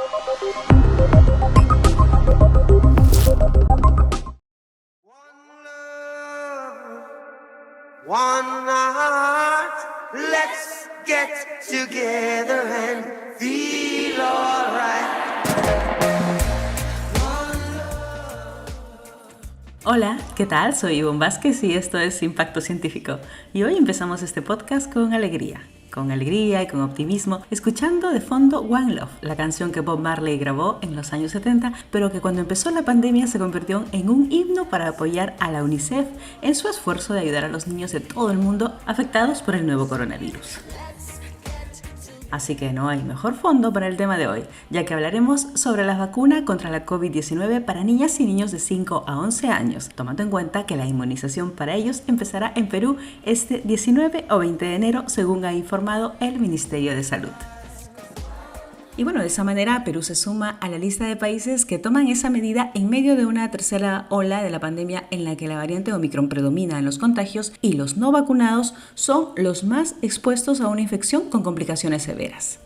One heart, let's get together and feel alright. Hola, ¿qué tal? Soy Ivonne Vázquez y esto es Impacto Científico. Y hoy empezamos este podcast con alegría y con optimismo, escuchando de fondo One Love, la canción que Bob Marley grabó en los años 70, pero que cuando empezó la pandemia se convirtió en un himno para apoyar a la UNICEF en su esfuerzo de ayudar a los niños de todo el mundo afectados por el nuevo coronavirus. Así que no hay mejor fondo para el tema de hoy, ya que hablaremos sobre la vacuna contra la COVID-19 para niñas y niños de 5 a 11 años, tomando en cuenta que la inmunización para ellos empezará en Perú este 19 o 20 de enero, según ha informado el Ministerio de Salud. Y bueno, de esa manera Perú se suma a la lista de países que toman esa medida en medio de una tercera ola de la pandemia en la que la variante Omicron predomina en los contagios y los no vacunados son los más expuestos a una infección con complicaciones severas.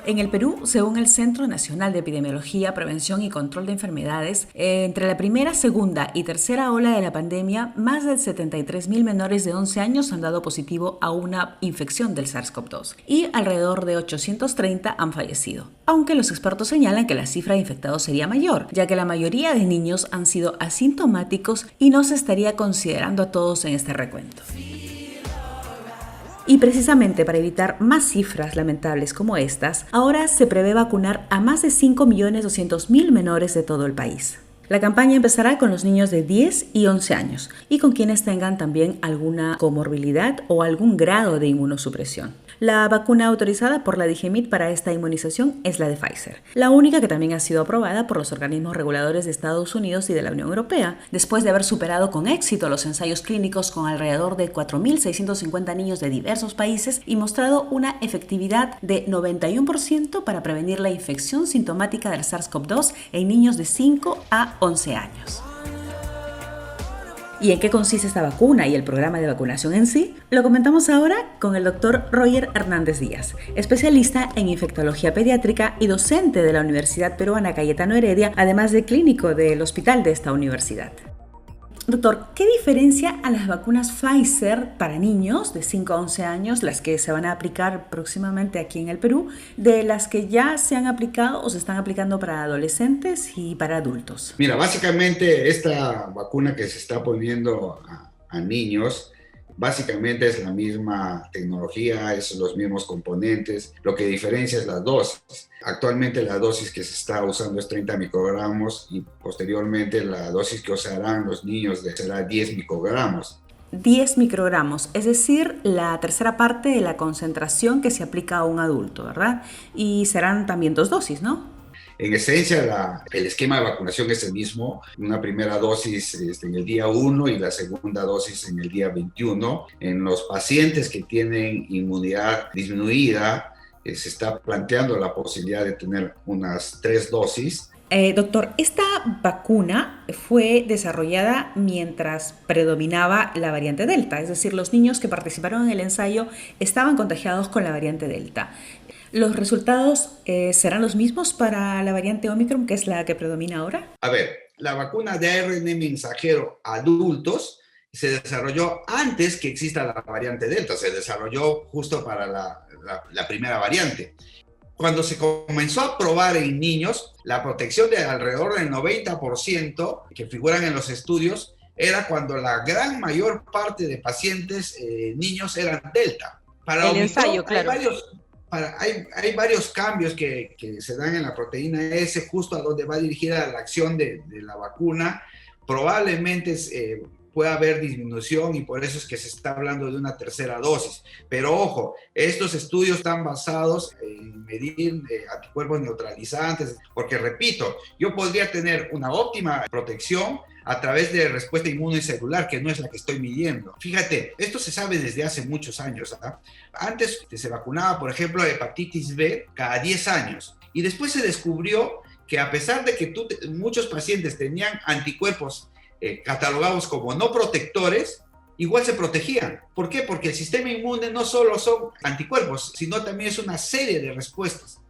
En el Perú, según el Centro Nacional de Epidemiología, Prevención y Control de Enfermedades, entre la primera, segunda y tercera ola de la pandemia, más de 73.000 menores de 11 años han dado positivo a una infección del SARS-CoV-2 y alrededor de 830 han fallecido. Aunque los expertos señalan que la cifra de infectados sería mayor, ya que la mayoría de niños han sido asintomáticos y no se estaría considerando a todos en este recuento. Y precisamente para evitar más cifras lamentables como estas, ahora se prevé vacunar a más de 5.200.000 menores de todo el país. La campaña empezará con los niños de 10 y 11 años y con quienes tengan también alguna comorbilidad o algún grado de inmunosupresión. La vacuna autorizada por la DIGEMIT para esta inmunización es la de Pfizer, la única que también ha sido aprobada por los organismos reguladores de Estados Unidos y de la Unión Europea, después de haber superado con éxito los ensayos clínicos con alrededor de 4.650 niños de diversos países y mostrado una efectividad de 91% para prevenir la infección sintomática del SARS-CoV-2 en niños de 5 a 11 años. ¿Y en qué consiste esta vacuna y el programa de vacunación en sí? Lo comentamos ahora con el Dr. Roger Hernández Díaz, especialista en infectología pediátrica y docente de la Universidad Peruana Cayetano Heredia, además de clínico del hospital de esta universidad. Doctor, ¿qué diferencia a las vacunas Pfizer para niños de 5 a 11 años, las que se van a aplicar próximamente aquí en el Perú, de las que ya se han aplicado o se están aplicando para adolescentes y para adultos? Mira, básicamente esta vacuna que se está poniendo a niños, básicamente es la misma tecnología, es los mismos componentes, lo que diferencia es la dosis. Actualmente la dosis que se está usando es 30 microgramos y posteriormente la dosis que usarán los niños será 10 microgramos. 10 microgramos, es decir, la tercera parte de la concentración que se aplica a un adulto, ¿verdad? Y serán también 2 dosis, ¿no? En esencia, el esquema de vacunación es el mismo, una primera dosis en el día 1 y la segunda dosis en el día 21. En los pacientes que tienen inmunidad disminuida, se está planteando la posibilidad de tener unas 3 dosis. Doctor, esta vacuna fue desarrollada mientras predominaba la variante Delta, es decir, los niños que participaron en el ensayo estaban contagiados con la variante Delta. ¿Los resultados serán los mismos para la variante Omicron, que es la que predomina ahora? A ver, la vacuna de ARN mensajero adultos se desarrolló antes que exista la variante Delta, se desarrolló justo para la primera variante. Cuando se comenzó a probar en niños, la protección de alrededor del 90% que figuran en los estudios era cuando la gran mayor parte de pacientes niños eran Delta. Para el Omicron, ensayo, claro. Hay varios cambios que se dan en la proteína S, justo a donde va dirigida la acción de la vacuna. Probablemente puede haber disminución y por eso es que se está hablando de una tercera dosis. Pero ojo, estos estudios están basados en medir anticuerpos neutralizantes, porque repito, yo podría tener una óptima protección a través de respuesta inmunocelular, que no es la que estoy midiendo. Fíjate, esto se sabe desde hace muchos años, ¿eh? Antes se vacunaba, por ejemplo, hepatitis B cada 10 años y después se descubrió que a pesar de que muchos pacientes tenían anticuerpos catalogados como no protectores, igual se protegían. ¿Por qué? Porque el sistema inmune no solo son anticuerpos, sino también es una serie de respuestas.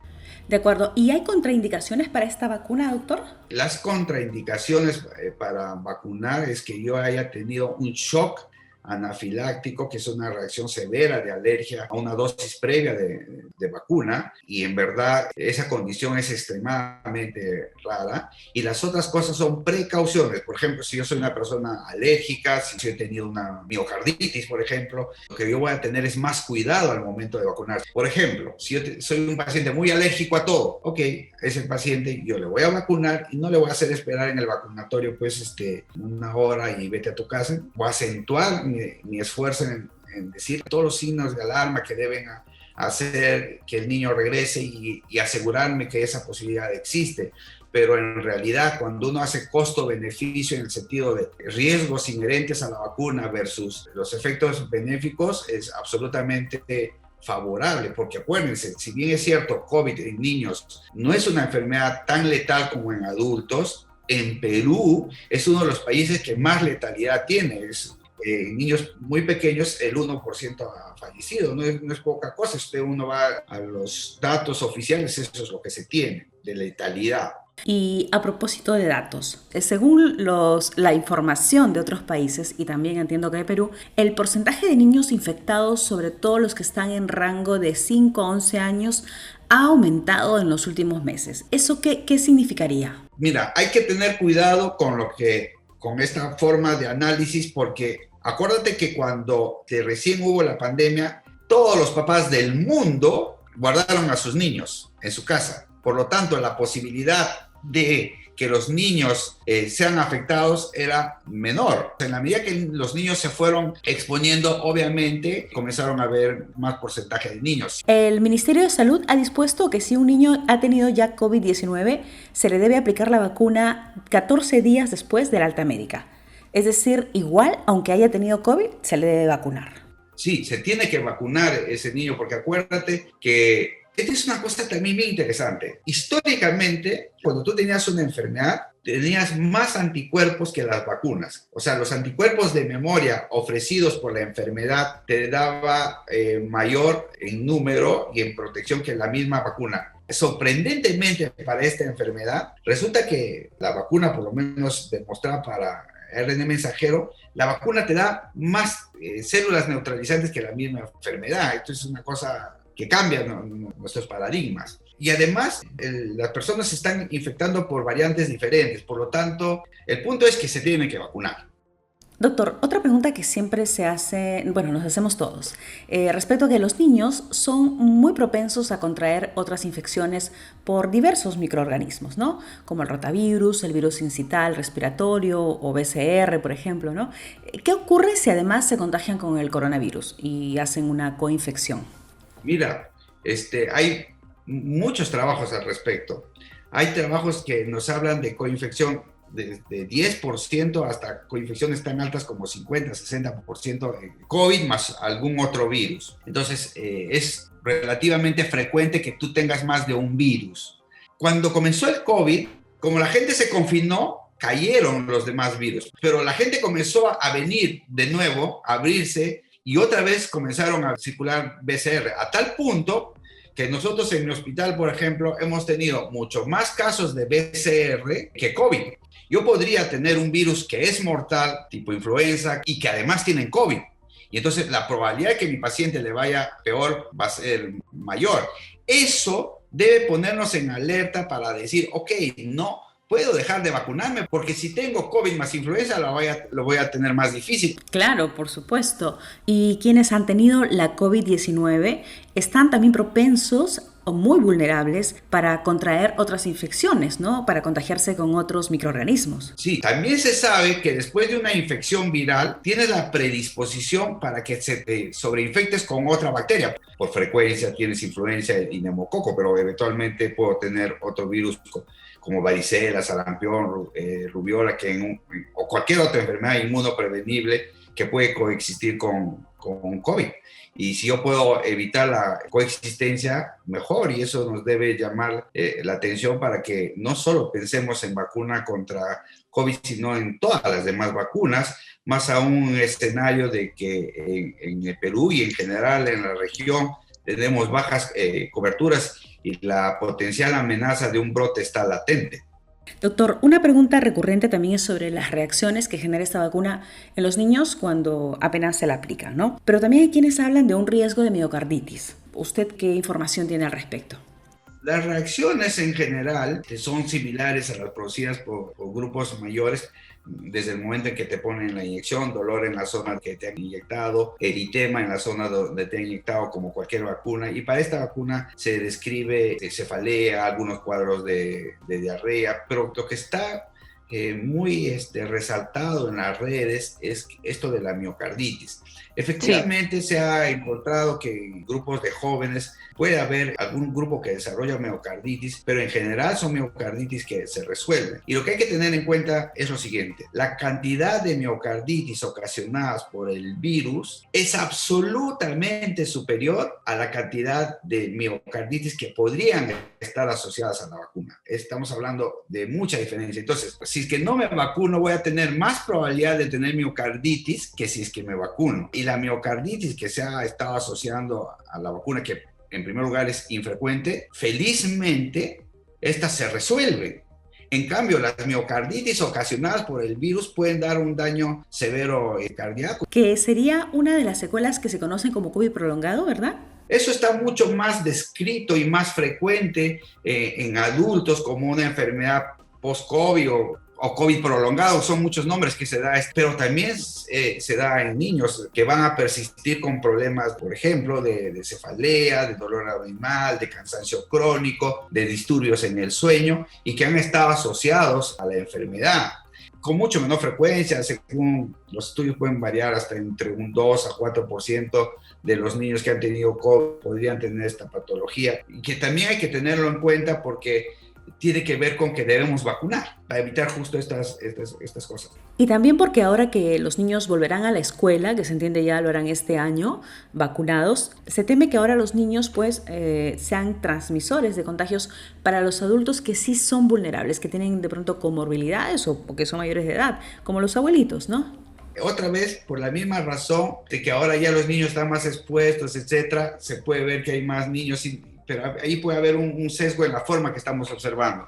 De acuerdo. ¿Y hay contraindicaciones para esta vacuna, doctor? Las contraindicaciones para vacunar es que yo haya tenido un shock anafiláctico, que es una reacción severa de alergia a una dosis previa de vacuna, y en verdad esa condición es extremadamente rara. Y las otras cosas son precauciones. Por ejemplo, si yo soy una persona alérgica, si yo he tenido una miocarditis, por ejemplo, lo que yo voy a tener es más cuidado al momento de vacunar. Por ejemplo, si yo soy un paciente muy alérgico a todo, ok, ese paciente yo le voy a vacunar y no le voy a hacer esperar en el vacunatorio pues una hora y vete a tu casa. Voy a acentuar mi esfuerzo en decir todos los signos de alarma que deben hacer que el niño regrese y asegurarme que esa posibilidad existe. Pero en realidad, cuando uno hace costo-beneficio en el sentido de riesgos inherentes a la vacuna versus los efectos benéficos, es absolutamente favorable, porque acuérdense, si bien es cierto, COVID en niños no es una enfermedad tan letal como en adultos, en Perú es uno de los países que más letalidad tiene. Niños muy pequeños, el 1% ha fallecido, no es poca cosa. Si uno va a los datos oficiales, eso es lo que se tiene de letalidad. Y a propósito de datos, según la información de otros países, y también entiendo que de Perú, el porcentaje de niños infectados, sobre todo los que están en rango de 5 a 11 años, ha aumentado en los últimos meses. ¿Eso qué significaría? Mira, hay que tener cuidado con esta forma de análisis, porque acuérdate que cuando recién hubo la pandemia, todos los papás del mundo guardaron a sus niños en su casa. Por lo tanto, la posibilidad de que los niños sean afectados era menor. En la medida que los niños se fueron exponiendo, obviamente comenzaron a haber más porcentaje de niños. El Ministerio de Salud ha dispuesto que si un niño ha tenido ya COVID-19, se le debe aplicar la vacuna 14 días después del alta médica. Es decir, igual, aunque haya tenido COVID, se le debe vacunar. Sí, se tiene que vacunar ese niño, porque acuérdate que esta es una cosa también bien interesante. Históricamente, cuando tú tenías una enfermedad, tenías más anticuerpos que las vacunas. O sea, los anticuerpos de memoria ofrecidos por la enfermedad te daba mayor en número y en protección que la misma vacuna. Sorprendentemente para esta enfermedad, resulta que la vacuna, por lo menos demostrada para ARN mensajero, la vacuna te da más células neutralizantes que la misma enfermedad. Esto es una cosa que cambian nuestros paradigmas. Y además, las personas se están infectando por variantes diferentes. Por lo tanto, el punto es que se tienen que vacunar. Doctor, otra pregunta que siempre se hace, bueno, nos hacemos todos, respecto a que los niños son muy propensos a contraer otras infecciones por diversos microorganismos, ¿no? Como el rotavirus, el virus sincital respiratorio o BCR, por ejemplo, ¿no? ¿Qué ocurre si además se contagian con el coronavirus y hacen una coinfección? Mira, hay muchos trabajos al respecto. Hay trabajos que nos hablan de coinfección desde 10% hasta coinfecciones tan altas como 50, 60% en COVID más algún otro virus. Entonces, es relativamente frecuente que tú tengas más de un virus. Cuando comenzó el COVID, como la gente se confinó, cayeron los demás virus, pero la gente comenzó a venir de nuevo, a abrirse, y otra vez comenzaron a circular BCR, a tal punto que nosotros en mi hospital, por ejemplo, hemos tenido mucho más casos de BCR que COVID. Yo podría tener un virus que es mortal, tipo influenza, y que además tienen COVID. Y entonces la probabilidad de que mi paciente le vaya peor va a ser mayor. Eso debe ponernos en alerta para decir, ok, no puedo dejar de vacunarme, porque si tengo COVID más influenza, lo voy a tener más difícil. Claro, por supuesto. Y quienes han tenido la COVID-19 están también propensos o muy vulnerables para contraer otras infecciones, ¿no? Para contagiarse con otros microorganismos. Sí, también se sabe que después de una infección viral, tienes la predisposición para que se te sobreinfectes con otra bacteria. Por frecuencia tienes influenza y neumococo, pero eventualmente puedo tener otro virus como varicela, sarampión, rubiola, o cualquier otra enfermedad inmunoprevenible que puede coexistir con COVID. Y si yo puedo evitar la coexistencia, mejor, y eso nos debe llamar la atención para que no solo pensemos en vacuna contra COVID, sino en todas las demás vacunas, más aún un escenario de que en el Perú y en general en la región tenemos bajas coberturas y la potencial amenaza de un brote está latente. Doctor, una pregunta recurrente también es sobre las reacciones que genera esta vacuna en los niños cuando apenas se la aplican, ¿no? Pero también hay quienes hablan de un riesgo de miocarditis. ¿Usted qué información tiene al respecto? Las reacciones en general son similares a las producidas por grupos mayores desde el momento en que te ponen la inyección, dolor en la zona que te han inyectado, eritema en la zona donde te han inyectado como cualquier vacuna. Y para esta vacuna se describe cefalea, algunos cuadros de diarrea, pero lo que está muy resaltado en las redes es esto de la miocarditis. Efectivamente, se ha encontrado que en grupos de jóvenes puede haber algún grupo que desarrolla miocarditis, pero en general son miocarditis que se resuelven. Y lo que hay que tener en cuenta es lo siguiente: la cantidad de miocarditis ocasionadas por el virus es absolutamente superior a la cantidad de miocarditis que podrían estar asociadas a la vacuna. Estamos hablando de mucha diferencia. Entonces, si es que no me vacuno, voy a tener más probabilidad de tener miocarditis que si es que me vacuno. Y la miocarditis que se ha estado asociando a la vacuna, que en primer lugar es infrecuente, felizmente estas se resuelven. En cambio, las miocarditis ocasionadas por el virus pueden dar un daño severo cardíaco. Que sería una de las secuelas que se conocen como COVID prolongado, ¿verdad? Eso está mucho más descrito y más frecuente en adultos como una enfermedad post-COVID o COVID prolongado, son muchos nombres que se da, pero también se da en niños que van a persistir con problemas, por ejemplo, de cefalea, de dolor abdominal, de cansancio crónico, de disturbios en el sueño y que han estado asociados a la enfermedad. Con mucho menor frecuencia, según los estudios pueden variar hasta entre un 2 a 4% de los niños que han tenido COVID podrían tener esta patología, y que también hay que tenerlo en cuenta porque tiene que ver con que debemos vacunar para evitar justo estas cosas. Y también porque ahora que los niños volverán a la escuela, que se entiende ya lo harán este año, vacunados, se teme que ahora los niños pues sean transmisores de contagios para los adultos que sí son vulnerables, que tienen de pronto comorbilidades o que son mayores de edad, como los abuelitos, ¿no? Otra vez, por la misma razón de que ahora ya los niños están más expuestos, etcétera, se puede ver que hay más niños, pero ahí puede haber un sesgo en la forma que estamos observando.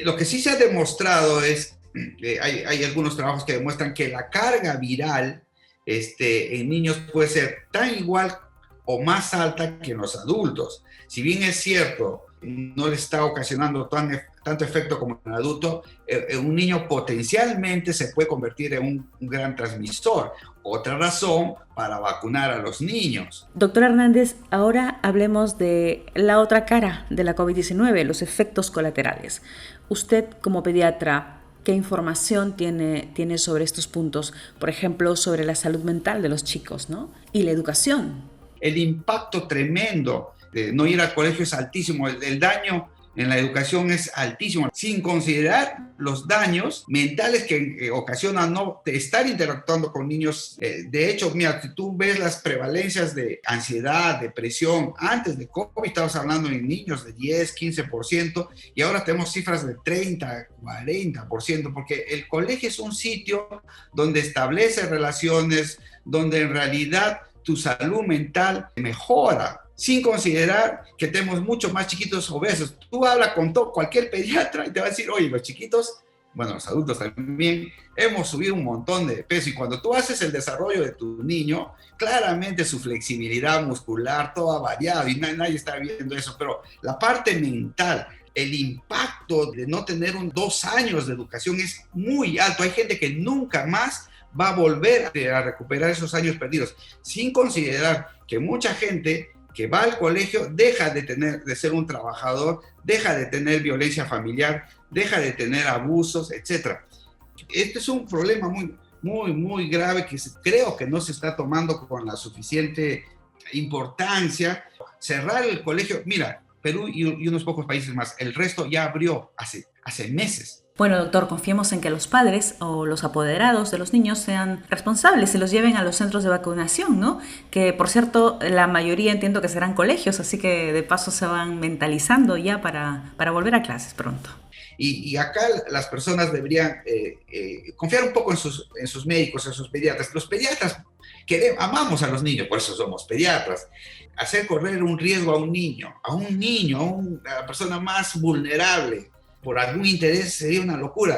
Lo que sí se ha demostrado es, hay algunos trabajos que demuestran que la carga viral en niños puede ser tan igual o más alta que en los adultos. Si bien es cierto, no le está ocasionando tanto efecto como en el adulto, un niño potencialmente se puede convertir en un gran transmisor. Otra razón para vacunar a los niños. Doctor Hernández, ahora hablemos de la otra cara de la COVID-19, los efectos colaterales. Usted, como pediatra, ¿qué información tiene sobre estos puntos? Por ejemplo, sobre la salud mental de los chicos, ¿no? Y la educación. El impacto tremendo de no ir al colegio es altísimo, el daño en la educación es altísimo, sin considerar los daños mentales que ocasionan no estar interactuando con niños. De hecho, mira, si tú ves las prevalencias de ansiedad, depresión, antes de COVID estabas hablando en niños de 10, 15%, y ahora tenemos cifras de 30, 40%, porque el colegio es un sitio donde establece relaciones, donde en realidad tu salud mental mejora, sin considerar que tenemos mucho más chiquitos obesos. Tú hablas con cualquier pediatra y te va a decir, oye, los chiquitos, bueno, los adultos también, hemos subido un montón de peso. Y cuando tú haces el desarrollo de tu niño, claramente su flexibilidad muscular, todo ha variado y nadie está viendo eso. Pero la parte mental, el impacto de no tener 2 años de educación es muy alto. Hay gente que nunca más va a volver a recuperar esos años perdidos, sin considerar que mucha gente que va al colegio deja de ser un trabajador, deja de tener violencia familiar, deja de tener abusos, etc. Este es un problema muy grave que creo que no se está tomando con la suficiente importancia. Cerrar el colegio, mira, Perú y unos pocos países más, el resto ya abrió hace meses. Bueno, doctor, confiemos en que los padres o los apoderados de los niños sean responsables y los lleven a los centros de vacunación, ¿no? Que, por cierto, la mayoría entiendo que serán colegios, así que de paso se van mentalizando ya para volver a clases pronto. Y acá las personas deberían confiar un poco en sus médicos, en sus pediatras. Los pediatras amamos a los niños, por eso somos pediatras. Hacer correr un riesgo a un niño, a la persona más vulnerable, por algún interés sería una locura.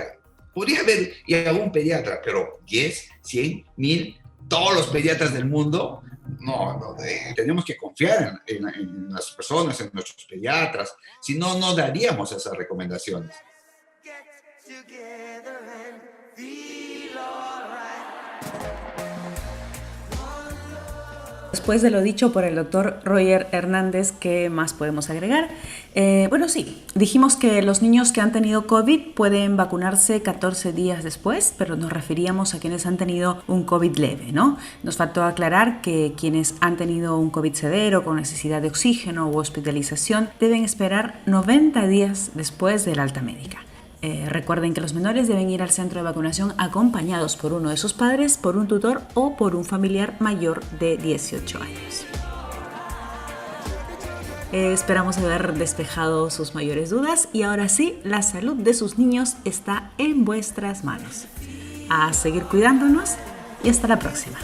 Podría haber y algún pediatra, pero 10, 100, 1000, todos los pediatras del mundo, no, tenemos que confiar en las personas, en nuestros pediatras, si no, no daríamos esas recomendaciones. Get together and feel alright. Después de lo dicho por el doctor Roger Hernández, ¿qué más podemos agregar? Bueno, sí, dijimos que los niños que han tenido COVID pueden vacunarse 14 días después, pero nos referíamos a quienes han tenido un COVID leve, ¿no? Nos faltó aclarar que quienes han tenido un COVID severo con necesidad de oxígeno u hospitalización deben esperar 90 días después del alta médica. Recuerden que los menores deben ir al centro de vacunación acompañados por uno de sus padres, por un tutor o por un familiar mayor de 18 años. Esperamos haber despejado sus mayores dudas y ahora sí, la salud de sus niños está en vuestras manos. A seguir cuidándonos y hasta la próxima.